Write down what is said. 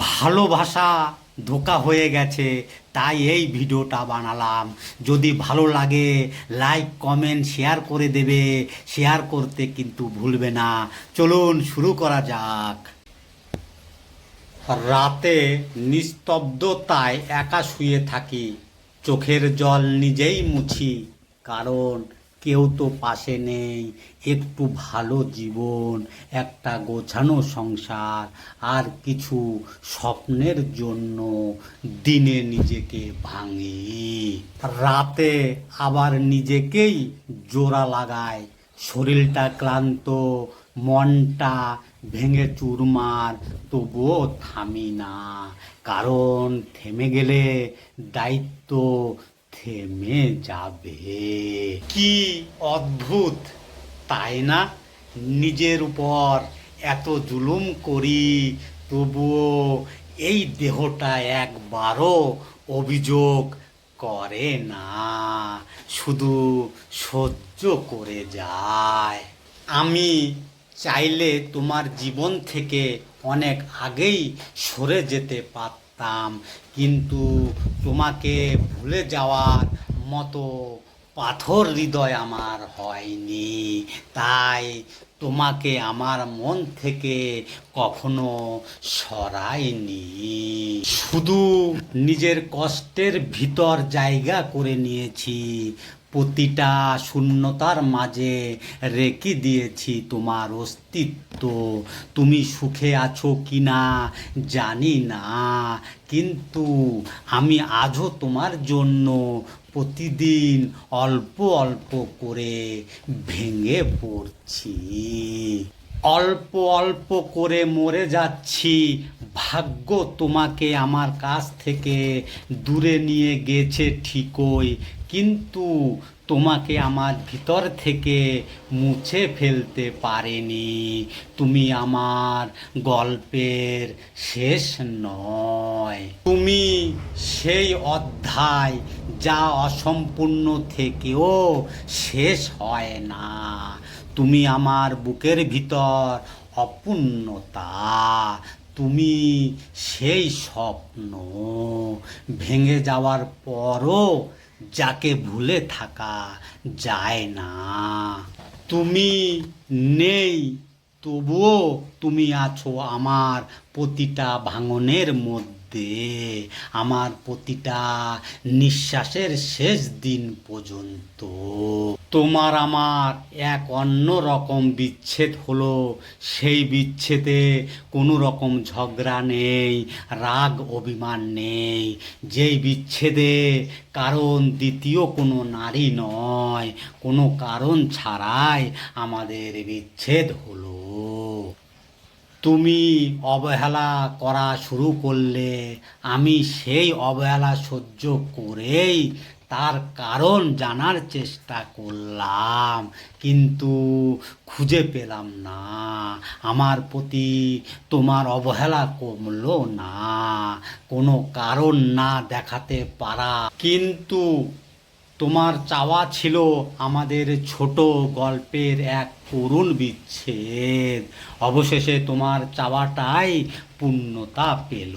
ভালোবাসা ধোঁকা হয়ে গেছে, তাই এই ভিডিওটা বানালাম। যদি ভালো লাগে লাইক কমেন্ট শেয়ার করে দেবে, শেয়ার করতে কিন্তু ভুলবে না। চলুন শুরু করা যাক। রাতে নিস্তব্ধতায় একা শুয়ে থাকি, চোখের জল নিজেই মুছি, কারণ কেউ তো পাশে নেই। একটু ভালো জীবন, একটা গোছানো সংসার, আর কিছু স্বপ্নের জন্য দিনে নিজেকে ভাঙি। রাতে আবার নিজেকেই জোড়া লাগাই, শরীরটা ক্লান্ত, মনটা ভেঙে চুরমার, তবুও থামি না। কারণ থেমে গেলে দায়িত্ব থেমে যাবে। কি অদ্ভুত, তাই না? নিজের উপর এত জুলুম করি, তবুও এই দেহটা একবারও অভিযোগ করে না, শুধু সহ্য করে যায়। আমি চাইলে তোমার জীবন থেকে অনেক আগেই সরে যেতে পারতাম, কিন্তু তোমাকে ভুলে যাওয়ার মতো পাথর হৃদয় আমার হয়নি। তাই তোমাকে আমার মন থেকে কখনো সরাইনি। শুধু নিজের কষ্টের ভিতর জায়গা করে নিয়েছি, প্রতিটা শূন্যতার মাঝে রেখে দিয়েছি তোমার অস্তিত্ব। তুমি সুখে আছো কি না জানি না, কিন্তু আমি আজও তোমার জন্য প্রতিদিন অল্প অল্প করে ভেঙে পড়ছি। অল্প অল্প করে মরে যাচ্ছি। ভাগ্য তোমাকে আমার কাছ থেকে দূরে নিয়ে গেছে ঠিকই, কিন্তু তোমাকে আমার ভিতর থেকে মুছে ফেলতে পারেনি। তুমি আমার গল্পের শেষ নয়, তুমি সেই অধ্যায় যা অসম্পূর্ণ থেকেও শেষ হয় না। তুমি আমার বুকের ভিতর অপূর্ণতা, তুমি সেই স্বপ্ন ভেঙে যাওয়ার পরও যাকে ভুলে থাকা যায় না। তুমি নেই, তবুও তুমি আছো আমার প্রতিটা ভাঙনের মধ্যে, আমার প্রতিটা নিঃশ্বাসের শেষ দিন পর্যন্ত। তোমার আমার এক অন্য রকম বিচ্ছেদ হলো, সেই বিচ্ছেদে কোনো রকম ঝগড়া নেই, রাগ অভিমান নেই। যেই বিচ্ছেদে কারণ দ্বিতীয় কোনো নারী নয়, কোনো কারণ ছাড়াই আমাদের বিচ্ছেদ হলো। তুমি অবহেলা করা শুরু করলে, আমি সেই অবহেলা সহ্য করেই তার কারণ জানার চেষ্টা করলাম, কিন্তু খুঁজে পেলাম না। আমার প্রতি তোমার অবহেলা কমলো না, কোনো কারণ না দেখাতে পারা। কিন্তু তোমার চাওয়া ছিল আমাদের ছোট গল্পের এক করুণ বিচ্ছেদ। অবশেষে তোমার চাওয়াটাই পূর্ণতা পেল।